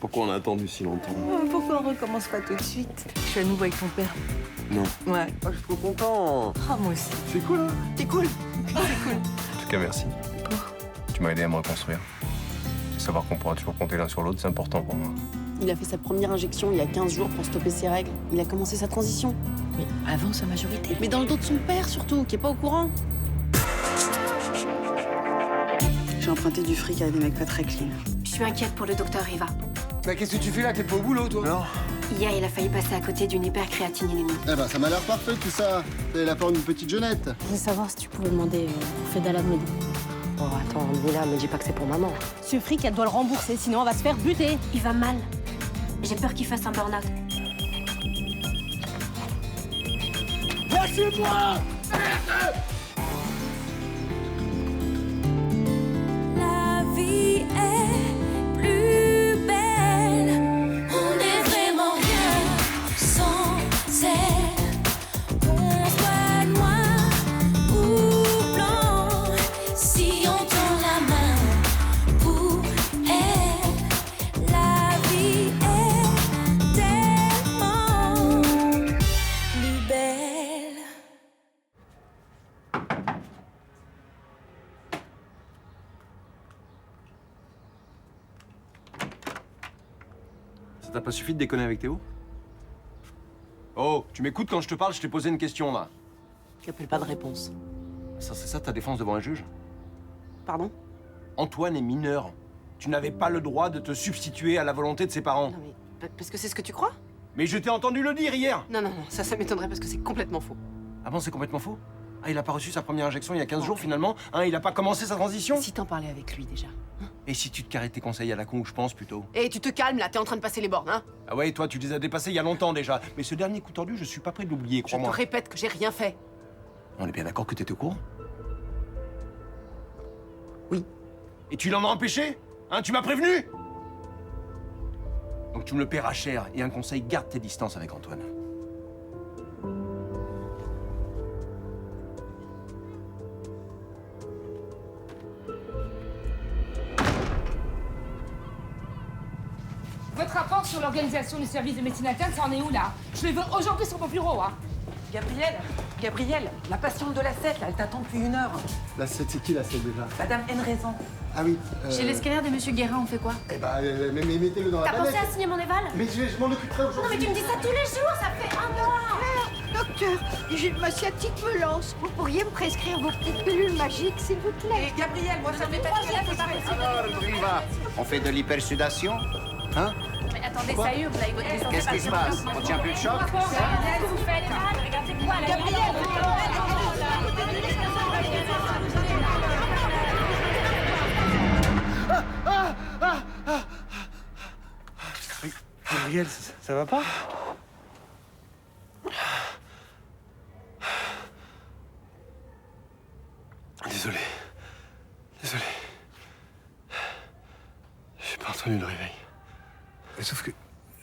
Pourquoi on a attendu si longtemps? Pourquoi on recommence pas tout de suite? Je suis à nouveau avec ton père. Non. Ouais. Ah, je suis trop content. Ah, moi aussi. C'est cool, hein? C'est cool. C'est cool. En tout cas, merci. Tu m'as aidé à me reconstruire. Savoir qu'on pourra toujours compter l'un sur l'autre, c'est important pour moi. Il a fait sa première injection il y a 15 jours pour stopper ses règles. Il a commencé sa transition. Mais avant sa majorité. Mais dans le dos de son père, surtout, qui est pas au courant. J'ai emprunté du fric avec des mecs pas très clean. Je suis inquiète pour le docteur Riva. Bah qu'est-ce que tu fais là? T'es pas au boulot, toi? Non. Hier, il a failli passer à côté d'une hypercréatinémie. Eh ben, ça m'a l'air parfait, tout ça. C'est la forme d'une petite jeunette. Je voulais savoir si tu pouvais demander au Fedala de m'aider. Oh, attends, Mila, me dis pas que c'est pour maman. Ce fric, elle doit le rembourser, sinon on va se faire buter. Il va mal. J'ai peur qu'il fasse un burn-out. Lâchez-moi! La vie est plus belle. On n'est vraiment rien sans elle. On soit noir ou blanc. Si on tend la main pour elle, la vie est tellement plus belle. Ça t'a pas suffi de déconner avec Théo? Oh, tu m'écoutes quand je te parle? Je t'ai posé une question, là. J'appelle pas de réponse. Ça, c'est ça ta défense devant un juge? Pardon? Antoine est mineur. Tu n'avais pas le droit de te substituer à la volonté de ses parents. Non mais, parce que c'est ce que tu crois? Mais je t'ai entendu le dire hier! Non, ça m'étonnerait parce que c'est complètement faux. Ah bon, c'est complètement faux? Ah, il a pas reçu sa première injection il y a 15 jours, finalement? Hein, il a pas commencé sa transition? Si t'en parlais avec lui déjà. Et si tu te carrais tes conseils à la con où je pense, plutôt? Et tu te calmes là, t'es en train de passer les bornes, hein? Ah ouais, toi, tu les as dépassés il y a longtemps déjà. Mais ce dernier coup tordu, je suis pas prêt de l'oublier, Je te crois-moi. répète que j'ai rien fait. On est bien d'accord que t'étais au courant? Oui. Et tu l'en as empêché? Hein, tu m'as prévenu? Donc tu me le paieras cher. Et un conseil, garde tes distances avec Antoine. Votre rapport sur l'organisation du service de médecine interne, ça en est où, là? Je le veux aujourd'hui sur mon bureau, hein. Gabriel, la patiente de la 7, là, elle t'attend depuis 1 heure. La 7, c'est qui la 7 déjà? Madame Henraison. Ah oui. Chez les scalaires de Monsieur Guérin, on fait quoi? Eh ben, mais mettez-le dans la T'as pensé planète. à signer mon éval? Mais je m'en occuperai Non aujourd'hui. mais tu me dis ça tous les jours, ça fait 1 mois. Docteur, j'ai ma sciatique me lance. Vous pourriez me prescrire vos petites pilules magiques, s'il vous plaît? Et Gabriel, moi, ça fait pas de bien que je fais. Alors, Riva, on fait de l'hypersudation? Hein? Mais attendez, ça y est, vous avez votre licence. Qu'est-ce qui se passe? On tient plus le choc? Regardez ce que vous faites. Regardez quoi, là? Gabriel, ça va pas? Désolé. Désolé. J'ai pas entendu le réveil. Sauf que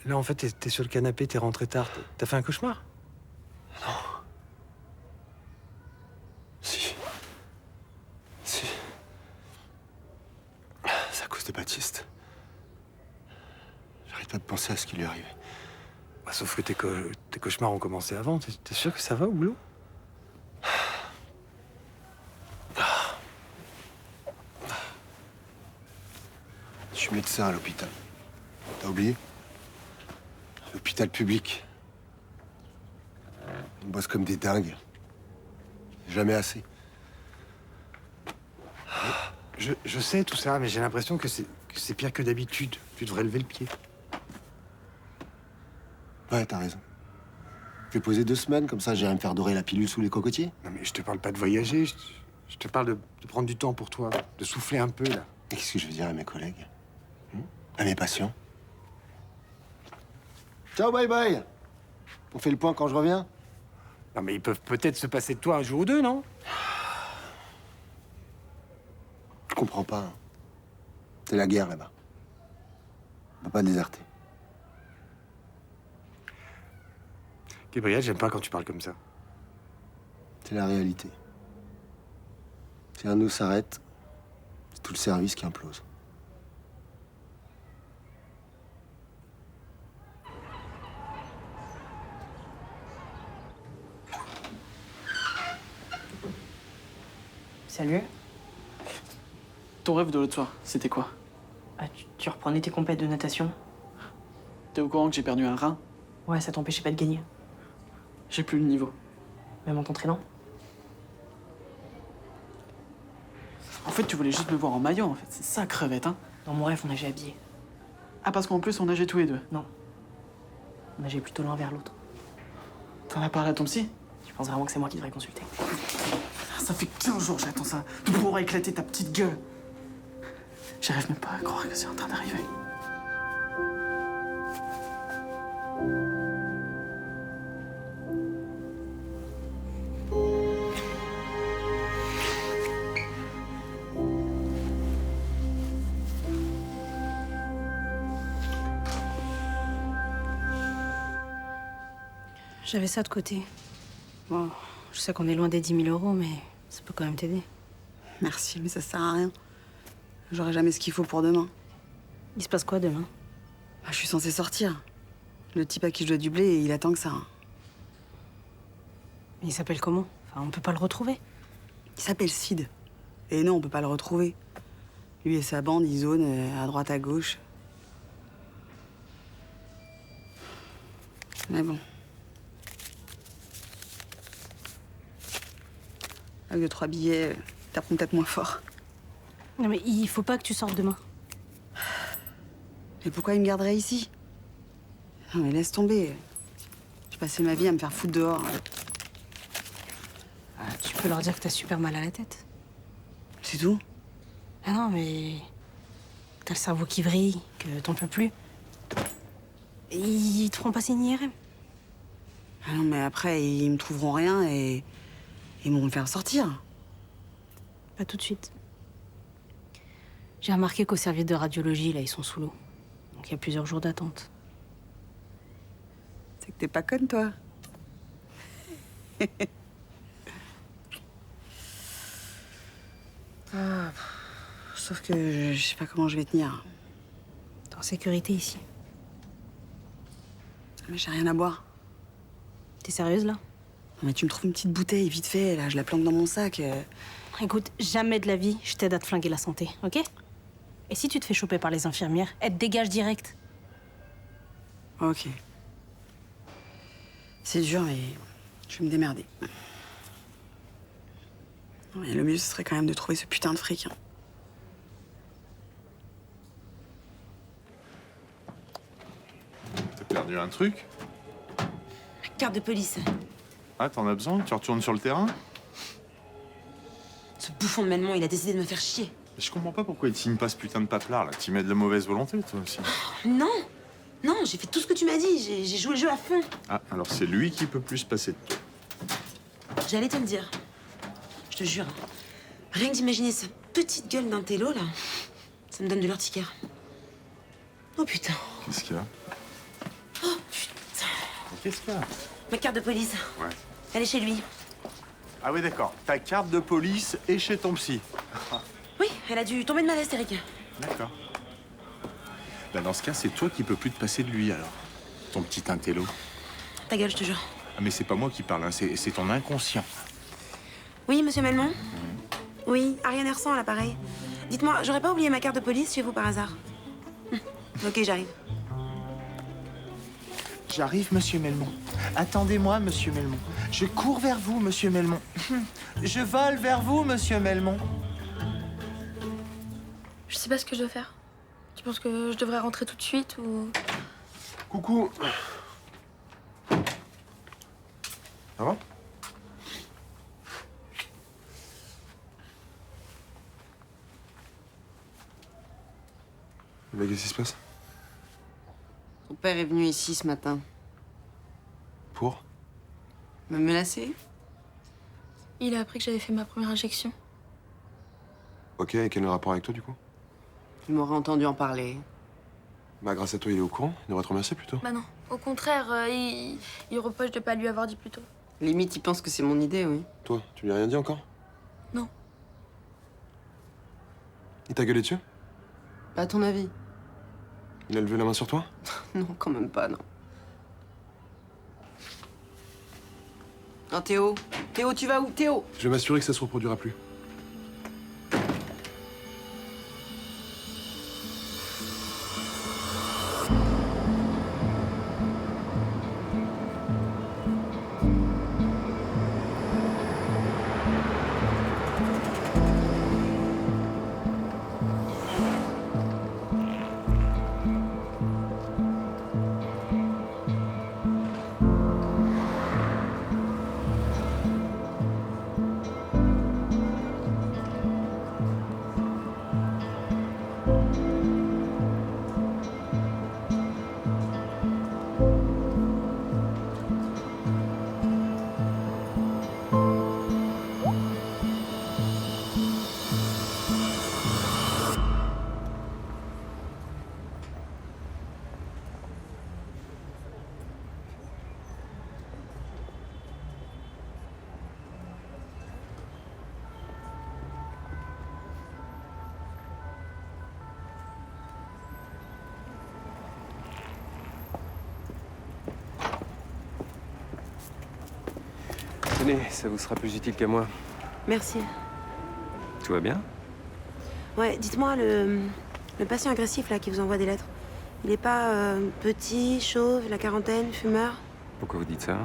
là, en fait, t'es sur le canapé, t'es rentré tard. T'as fait un cauchemar? Si. Si. C'est à cause de Baptiste. J'arrête pas de penser à ce qui lui est arrivé. Bah, sauf que tes cauchemars ont commencé avant. T'es sûr que ça va au boulot? Je suis médecin à l'hôpital. T'as oublié? L'hôpital public. On bosse comme des dingues. Jamais assez. Je sais tout ça, mais j'ai l'impression que c'est pire que d'habitude. Tu devrais lever le pied. Ouais, t'as raison. Je vais poser 2 semaines, comme ça j'irai me faire dorer la pilule sous les cocotiers. Non, mais je te parle pas de voyager. Je te parle de prendre du temps pour toi, de souffler un peu, là. Et qu'est-ce que je veux dire à mes collègues? À mes patients? Ciao, bye bye. On fait le point quand je reviens? Non, mais ils peuvent peut-être se passer de toi un jour ou deux, non? Je comprends pas. C'est la guerre là-bas. On peut pas déserter. Gabriel, j'aime pas quand tu parles comme ça. C'est la réalité. Si un de nous s'arrête, c'est tout le service qui implose. Salut. Ton rêve de l'autre soir, c'était quoi? Ah, tu reprenais tes compètes de natation? T'es au courant que j'ai perdu un rein? Ouais, ça t'empêchait pas de gagner. J'ai plus le niveau. Même en t'entraînant? En fait, tu voulais juste me voir en maillot, en fait. C'est ça, crevette, hein? Dans mon rêve, on nageait habillés. Ah, parce qu'en plus, on nageait tous les deux. Non. On nageait plutôt l'un vers l'autre. T'en as parlé à ton psy? Tu penses vraiment que c'est moi qui devrais consulter? Ça fait 15 jours que j'attends ça. De pouvoir éclater ta petite gueule. J'arrive même pas à croire que c'est en train d'arriver. J'avais ça de côté. Bon, je sais qu'on est loin des 10 000 €, mais ça peut quand même t'aider. Merci, mais ça sert à rien. J'aurai jamais ce qu'il faut pour demain. Il se passe quoi demain? Je suis censée sortir. Le type à qui je dois du blé, il attend que ça. Mais il s'appelle comment? Enfin, on peut pas le retrouver. Il s'appelle Sid. Et non, on peut pas le retrouver. Lui et sa bande, ils zonent à droite, à gauche. Mais bon. Avec 2-3 billets, taperont peut-être moins fort. Non mais il faut pas que tu sortes demain. Mais pourquoi il me garderait ici? Non mais laisse tomber. J'ai passé ma vie à me faire foutre dehors. Tu peux leur dire que t'as super mal à la tête. C'est tout? Ah non mais... T'as le cerveau qui vrille, que t'en peux plus. Et ils te feront passer une IRM. Ah non mais après, ils me trouveront rien et... Ils vont me faire sortir. Pas tout de suite. J'ai remarqué qu'au service de radiologie, là, ils sont sous l'eau. Donc il y a plusieurs jours d'attente. C'est que t'es pas conne, toi. Ah, sauf que je sais pas comment je vais tenir. T'es en sécurité ici. Mais j'ai rien à boire. T'es sérieuse, là? Non, mais tu me trouves une petite bouteille, vite fait, là, je la planque dans mon sac. Écoute, jamais de la vie, je t'aide à te flinguer la santé, ok? Et si tu te fais choper par les infirmières, elles te dégagent direct. Ok. C'est dur, mais je vais me démerder. Mais le mieux, ce serait quand même de trouver ce putain de fric. Hein. T'as perdu un truc? Carte de police. Ah, t'en as besoin? Tu retournes sur le terrain? Ce bouffon de Melmont, il a décidé de me faire chier. Mais je comprends pas pourquoi il te signe pas ce putain de pape-là, là. Tu mets de la mauvaise volonté, toi aussi. Non, non, j'ai fait tout ce que tu m'as dit. J'ai joué le jeu à fond. Ah, alors c'est lui qui peut plus se passer de toi. J'allais te le dire. Je te jure. Rien que d'imaginer sa petite gueule d'un télo, là, ça me donne de l'urticaire. Oh putain. Qu'est-ce qu'il y a? Oh putain. Qu'est-ce qu'il y a? Ma carte de police. Ouais. Elle est chez lui. Ah oui, d'accord. Ta carte de police est chez ton psy. Oui, elle a dû tomber de malaise, Eric. D'accord. Bah dans ce cas, c'est toi qui peux plus te passer de lui, alors. Ton petit intello. Ta gueule, je te jure. Ah, mais c'est pas moi qui parle, hein. C'est ton inconscient. Oui, monsieur Melmont? Oui, Ariane Hersan à l'appareil. Dites-moi, j'aurais pas oublié ma carte de police chez vous par hasard? Ok, j'arrive. J'arrive, monsieur Melmont. Attendez-moi, monsieur Melmont. Je cours vers vous, monsieur Melmont. Je vole vers vous, monsieur Melmont. Je sais pas ce que je dois faire. Tu penses que je devrais rentrer tout de suite ou... Coucou. Ça va? Mais qu'est-ce qui se passe? Ton père est venu ici ce matin. Pour? Me menacer? Il a appris que j'avais fait ma première injection. Ok, et quel est le rapport avec toi, du coup? Il m'aurait entendu en parler. Bah, grâce à toi, il est au courant. Il devrait te remercier, plutôt. Bah non, au contraire, il reproche de pas lui avoir dit plus tôt. Limite, il pense que c'est mon idée, oui. Toi, tu lui as rien dit encore? Non. Il t'a gueulé dessus? Pas à ton avis? Il a levé la main sur toi? Non, quand même pas, non. Non, Théo. Théo, tu vas où? Théo! Je vais m'assurer que ça se reproduira plus. Tenez, ça vous sera plus utile qu'à moi. Merci. Tout va bien? Ouais, dites-moi, le patient agressif là qui vous envoie des lettres, il est pas petit, chauve, la quarantaine, fumeur? Pourquoi vous dites ça?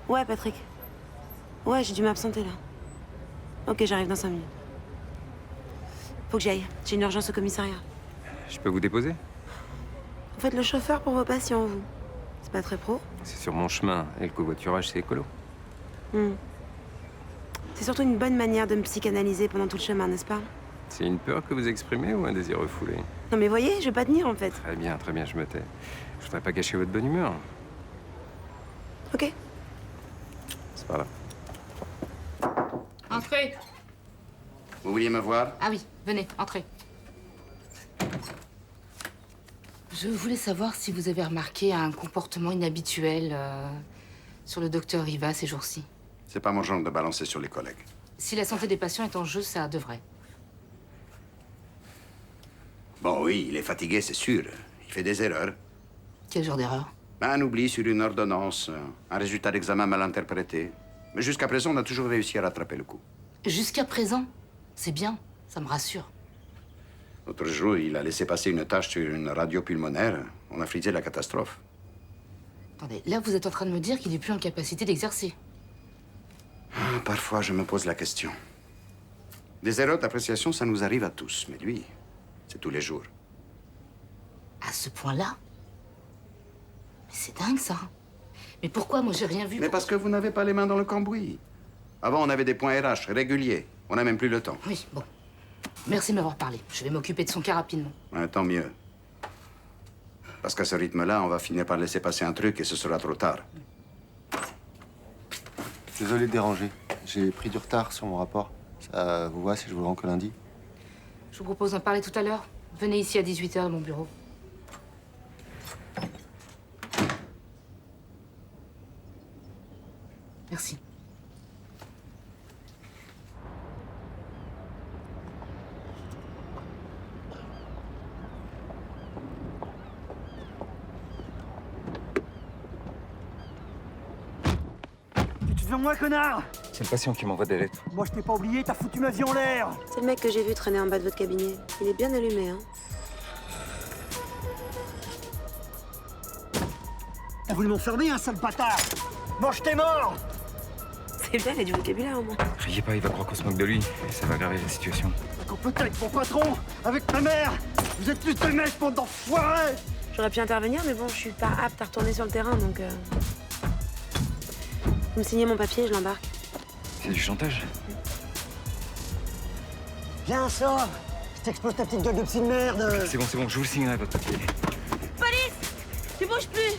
Ouais, Patrick. Ouais, j'ai dû m'absenter là. Ok, j'arrive dans 5 minutes. Faut que j'aille. J'ai une urgence au commissariat. Je peux vous déposer? Vous faites le chauffeur pour vos patients, vous. C'est pas très pro? C'est sur mon chemin, et le covoiturage, c'est écolo. C'est surtout une bonne manière de me psychanalyser pendant tout le chemin, n'est-ce pas? C'est une peur que vous exprimez ou un désir refoulé? Non mais voyez, je vais pas tenir en fait. Très bien, je me tais. Je voudrais pas gâcher votre bonne humeur. Ok. C'est par là. Entrez. Vous vouliez me voir? Ah oui, venez, entrez. Je voulais savoir si vous avez remarqué un comportement inhabituel sur le docteur Riva ces jours-ci. C'est pas mon genre de balancer sur les collègues. Si la santé des patients est en jeu, ça devrait. Bon, oui, il est fatigué, c'est sûr. Il fait des erreurs. Quel genre d'erreur? Un oubli sur une ordonnance, un résultat d'examen mal interprété. Mais jusqu'à présent, on a toujours réussi à rattraper le coup. Jusqu'à présent? C'est bien, ça me rassure. L'autre jour, il a laissé passer une tâche sur une radio pulmonaire. On a frisé la catastrophe. Attendez, là vous êtes en train de me dire qu'il n'est plus en capacité d'exercer. Parfois, je me pose la question. Des erreurs d'appréciation, ça nous arrive à tous. Mais lui, c'est tous les jours. À ce point-là? Mais c'est dingue, ça. Mais pourquoi? Moi, j'ai rien vu. Mais parce que vous n'avez pas les mains dans le cambouis. Avant, on avait des points RH réguliers. On n'a même plus le temps. Oui, bon. Merci de m'avoir parlé. Je vais m'occuper de son cas rapidement. Ouais, tant mieux. Parce qu'à ce rythme-là, on va finir par laisser passer un truc et ce sera trop tard. Désolé de déranger. J'ai pris du retard sur mon rapport. Ça vous va si je vous le rends que lundi? Je vous propose d'en parler tout à l'heure. Venez ici à 18h dans mon bureau. Merci. Tu te fais moi, connard? C'est le patient qui m'envoie des lettres. Moi, je t'ai pas oublié, t'as foutu ma vie en l'air. C'est le mec que j'ai vu traîner en bas de votre cabinet. Il est bien allumé, hein. T'as voulu m'enfermer, un sale bâtard. Mange tes morts. C'est bien, il a du vocabulaire au moins. Riez pas, il va croire qu'on se moque de lui, et ça va aggraver la situation. Quand peut-être mon patron, avec ta mère, vous êtes plus de mecs, bande d'enfoirés. J'aurais pu intervenir, mais bon, je suis pas apte à retourner sur le terrain, donc... Vous me signez mon papier, je l'embarque. C'est du chantage? Viens, sors. Je t'explose ta petite gueule de psy de merde. C'est bon, je vous le signerai, votre papier. Police! Tu bouges plus!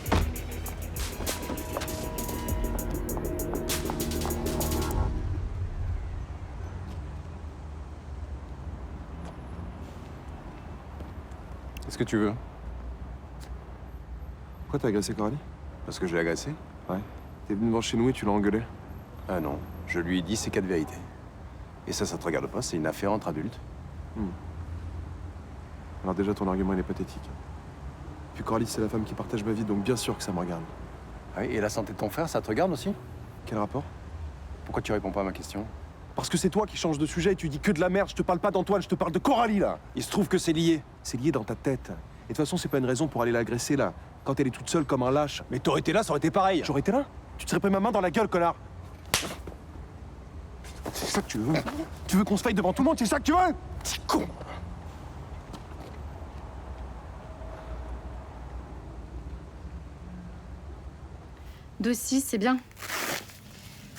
Qu'est-ce que tu veux? Pourquoi t'as agressé Coralie? Parce que je l'ai agressé? Ouais. T'es venu devant chez nous et tu l'as engueulé? Ah non, je lui ai dit ces 4 vérités. Et ça te regarde pas, c'est une affaire entre adultes. Alors déjà, ton argument, il est pathétique. Puis Coralie, c'est la femme qui partage ma vie, donc bien sûr que ça me regarde. Ah oui, et la santé de ton frère, ça te regarde aussi? Quel rapport? Pourquoi tu réponds pas à ma question? Parce que c'est toi qui changes de sujet et tu dis que de la merde. Je te parle pas d'Antoine, je te parle de Coralie, là. Il se trouve que c'est lié. C'est lié dans ta tête. Et de toute façon, c'est pas une raison pour aller l'agresser, là. Quand elle est toute seule comme un lâche. Mais t'aurais été là, ça aurait été pareil. J'aurais été là? Tu te serais pris ma main dans la gueule, connard. C'est ça que tu veux? Tu veux qu'on se faille devant tout le monde? C'est ça que tu veux? Petit con. « 12-6, c'est bien.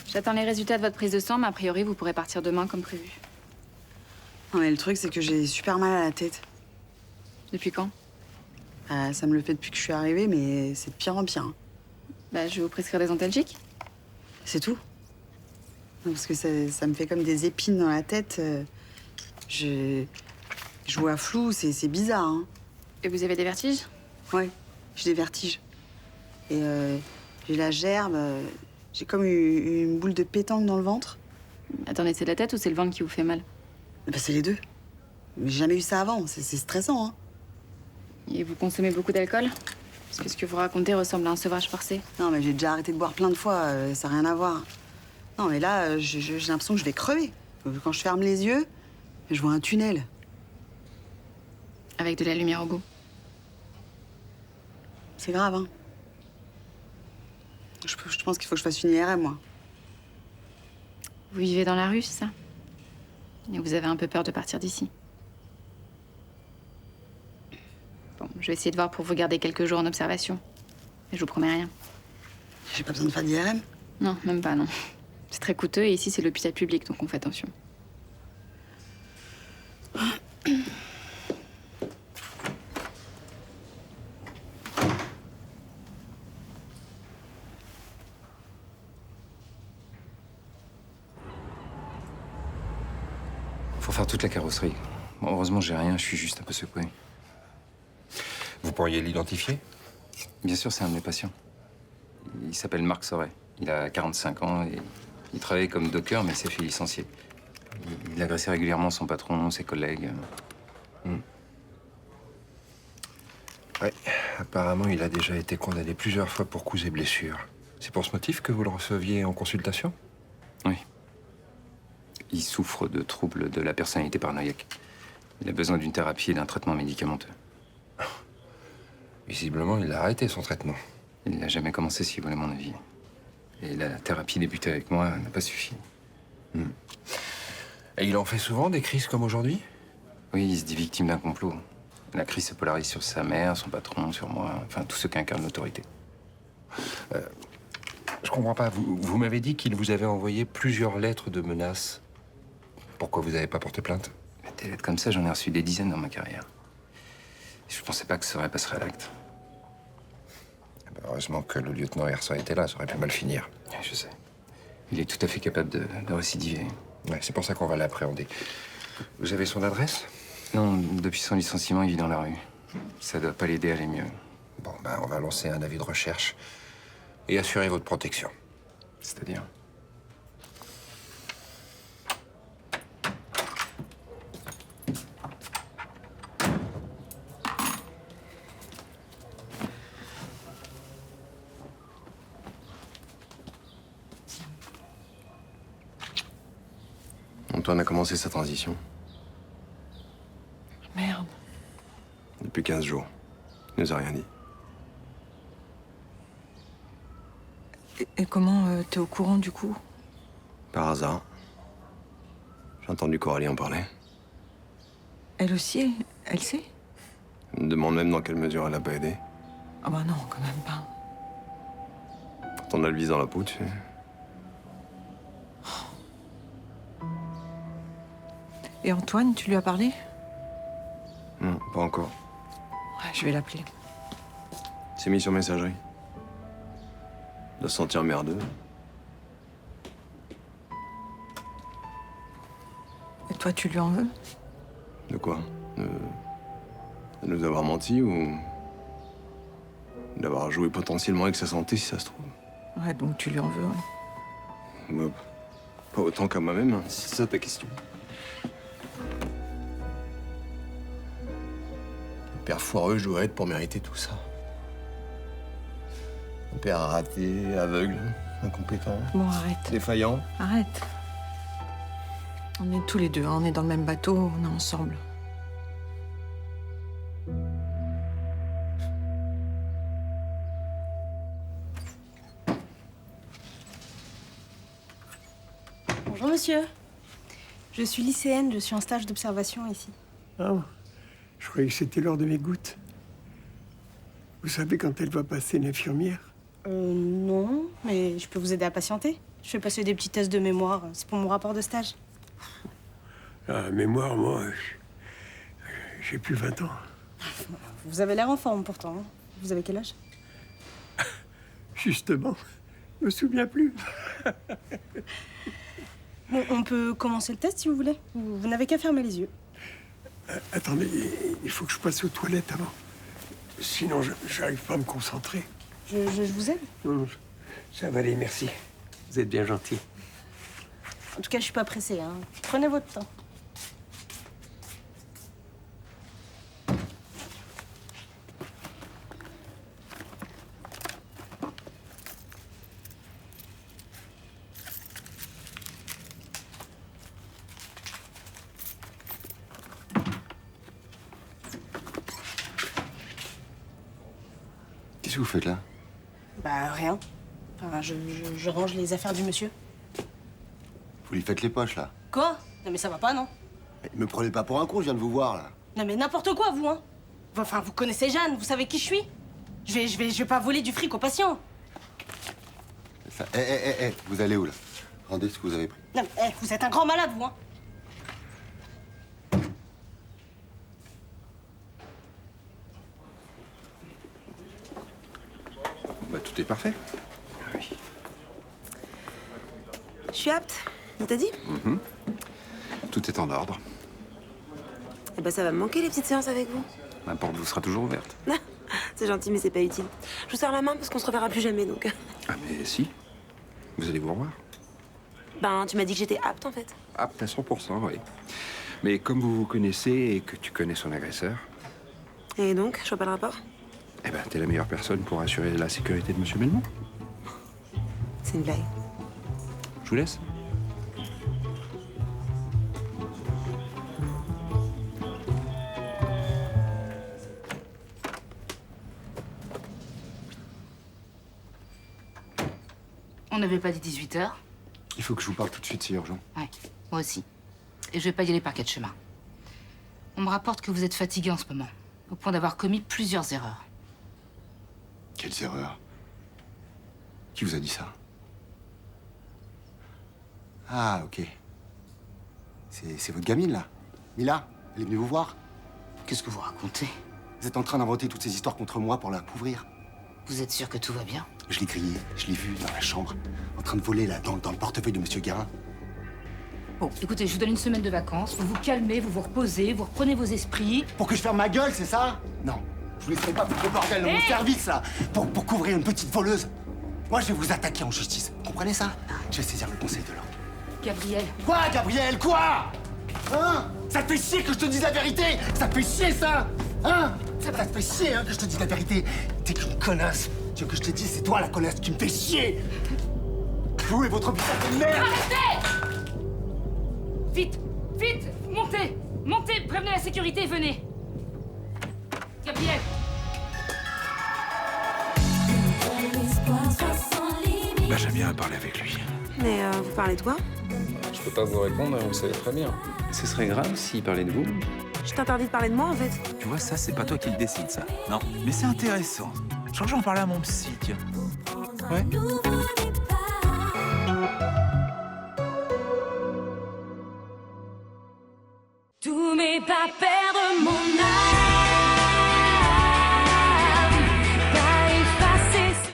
J'attends les résultats de votre prise de sang, mais a priori, vous pourrez partir demain comme prévu. » Non, mais le truc, c'est que j'ai super mal à la tête. Depuis quand? Ça me le fait depuis que je suis arrivée, mais c'est de pire en pire. Bah, je vais vous prescrire des antalgiques. C'est tout. Non, parce que ça me fait comme des épines dans la tête. Je vois flou, c'est bizarre. Hein. Et vous avez des vertiges? Ouais, j'ai des vertiges. Et j'ai la gerbe, j'ai comme une boule de pétanque dans le ventre. Attendez, c'est la tête ou c'est le ventre qui vous fait mal? Bah, c'est les deux. Mais j'ai jamais eu ça avant, c'est stressant. Hein. Et vous consommez beaucoup d'alcool? Parce que ce que vous racontez ressemble à un sevrage forcé. Non, mais j'ai déjà arrêté de boire plein de fois, ça n'a rien à voir. Non, mais là, j'ai l'impression que je vais crever. Quand je ferme les yeux, je vois un tunnel. Avec de la lumière au bout. C'est grave, hein. Je pense qu'il faut que je fasse une IRM, moi. Vous vivez dans la rue, c'est ça? Et vous avez un peu peur de partir d'ici. Bon, je vais essayer de voir pour vous garder quelques jours en observation. Mais je vous promets rien. J'ai pas besoin de faire d'IRM? Non, même pas, non. C'est très coûteux et ici, c'est l'hôpital public, donc on fait attention. Faut faire toute la carrosserie. Bon, heureusement, j'ai rien, je suis juste un peu secoué. Vous pourriez l'identifier? Bien sûr, c'est un de mes patients. Il s'appelle Marc Soret. Il a 45 ans et il travaillait comme docker, mais s'est fait licencier. Il agressait régulièrement son patron, ses collègues. Ouais, apparemment, il a déjà été condamné plusieurs fois pour coups et blessures. C'est pour ce motif que vous le receviez en consultation? Oui. Il souffre de troubles de la personnalité paranoïaque. Il a besoin d'une thérapie et d'un traitement médicamenteux. Visiblement, il a arrêté son traitement. Il n'a jamais commencé, si vous voulez mon avis. Et la thérapie débutée avec moi n'a pas suffi. Et il en fait souvent des crises comme aujourd'hui? Oui, il se dit victime d'un complot. La crise se polarise sur sa mère, son patron, sur moi, enfin tous ceux qui incarnent l'autorité. Je comprends pas. Vous m'avez dit qu'il vous avait envoyé plusieurs lettres de menaces. Pourquoi vous n'avez pas porté plainte? Des lettres comme ça, j'en ai reçu des dizaines dans ma carrière. Je pensais pas que ça passerait à l'acte. Heureusement que le lieutenant Hersa était là, ça aurait pu mal finir. Oui, je sais. Il est tout à fait capable de récidiver. Ouais, c'est pour ça qu'on va l'appréhender. Vous avez son adresse? Non, depuis son licenciement, il vit dans la rue. Ça doit pas l'aider à aller mieux. Bon, ben, on va lancer un avis de recherche et assurer votre protection. C'est-à-dire? Antoine a commencé sa transition. Merde. Depuis 15 jours. Il nous a rien dit. Et comment t'es au courant du coup? Par hasard. J'ai entendu Coralie en parler. Elle aussi, elle sait? Elle me demande même dans quelle mesure elle a pas aidé. Ah bah non, quand même pas. Quand on a le vis dans la peau, tu sais. Et Antoine, tu lui as parlé? Non, pas encore. Ouais, je vais l'appeler. Il s'est mis sur messagerie. Il doit se sentir merdeux. Et toi, tu lui en veux? De quoi? De nous avoir menti ou d'avoir joué potentiellement avec sa santé, si ça se trouve. Ouais, donc tu lui en veux, ouais. Bah, pas autant qu'à moi-même, hein, si c'est ça ta question. Un père foireux, je dois être pour mériter tout ça. Un père raté, aveugle, incompétent. Bon, arrête. Défaillant. Arrête. On est tous les deux, hein, on est dans le même bateau, on est ensemble. Bonjour monsieur. Je suis lycéenne, je suis en stage d'observation ici. Ah, je croyais que c'était l'heure de mes gouttes. Vous savez quand elle va passer l'infirmière? Non, mais je peux vous aider à patienter. Je fais passer des petits tests de mémoire, c'est pour mon rapport de stage. Ah, mémoire, moi, j'ai plus 20 ans. Vous avez l'air en forme pourtant. Hein. Vous avez quel âge? Justement, je me souviens plus. Bon, on peut commencer le test si vous voulez. Vous n'avez qu'à fermer les yeux. Attendez, il faut que je passe aux toilettes avant. Sinon, j'arrive pas à me concentrer. Je vous aide? Non, ça va aller, merci. Vous êtes bien gentil. En tout cas, je suis pas pressée. Hein. Prenez votre temps. Qu'est-ce que vous faites là? Bah, rien. Enfin, je range les affaires du monsieur. Vous lui faites les poches, là. Quoi? Non, mais ça va pas, non? Me prenez pas pour un con, je viens de vous voir, là. Non, mais n'importe quoi, vous, hein? Enfin, vous connaissez Jeanne, vous savez qui je suis? Je vais pas voler du fric aux patients. Ça... vous allez où, là? Rendez ce que vous avez pris. Non, mais, vous êtes un grand malade, vous, hein? Bah, tout est parfait. Je suis apte, on t'a dit? Tout est en ordre. Eh ben, ça va me manquer, les petites séances avec vous. La porte vous sera toujours ouverte. C'est gentil, mais c'est pas utile. Je vous serre la main parce qu'on se reverra plus jamais, donc... Ah, mais si. Vous allez vous revoir. Ben, tu m'as dit que j'étais apte, en fait. Apte à 100%, oui. Mais comme vous vous connaissez et que tu connais son agresseur, Et donc, je vois pas le rapport? eh ben, t'es la meilleure personne pour assurer la sécurité de Monsieur Melmont. C'est une blague. Je vous laisse. On n'avait pas dit 18h? Il faut que je vous parle tout de suite, c'est urgent. Ouais, moi aussi. Et je vais pas y aller par 4 chemins. On me rapporte que vous êtes fatigué en ce moment, au point d'avoir commis plusieurs erreurs. Quelles erreurs? Qui vous a dit ça? Ah, ok. C'est votre gamine, là? Mila? Elle est venue vous voir? Qu'est-ce que vous racontez? Vous êtes en train d'inventer toutes ces histoires contre moi pour la couvrir. Vous êtes sûr que tout va bien? Je l'ai grillée, je l'ai vue dans la chambre, en train de voler là, dans le portefeuille de Monsieur Guérin. Bon, écoutez, je vous donne une semaine de vacances, vous vous calmez, vous vous reposez, vous reprenez vos esprits. Pour que je ferme ma gueule, c'est ça? Non. Je vous laisserai pas foutre le bordel dans mon service, là, pour couvrir une petite voleuse. Moi, je vais vous attaquer en justice. Vous comprenez ça? Je vais saisir le conseil de l'ordre. Gabriel. Quoi, Gabriel? Quoi? Hein? Ça te fait chier que je te dise la vérité? Ça te fait chier, ça? Hein? Ça te fait chier, hein, que je te dise la vérité? T'es qu'une connasse. Tu veux que je te dise, c'est toi la connasse qui me fait chier. Vous et votre putain de merde! Arrêtez! Vite! Vite! Montez! Montez! Prévenez la sécurité, venez! Gabriel! Bah, j'aime bien parler avec lui. Mais vous parlez de quoi? Je peux pas vous répondre, vous le savez très bien. Ce serait grave s'il parlait de vous. Je t'interdis de parler de moi, en fait. Tu vois, ça, c'est pas toi qui le décide, ça. Non. Mais c'est intéressant. Je crois que j'en parlais à mon psy, tiens. Ouais. Tous mes pas perdre mon âme.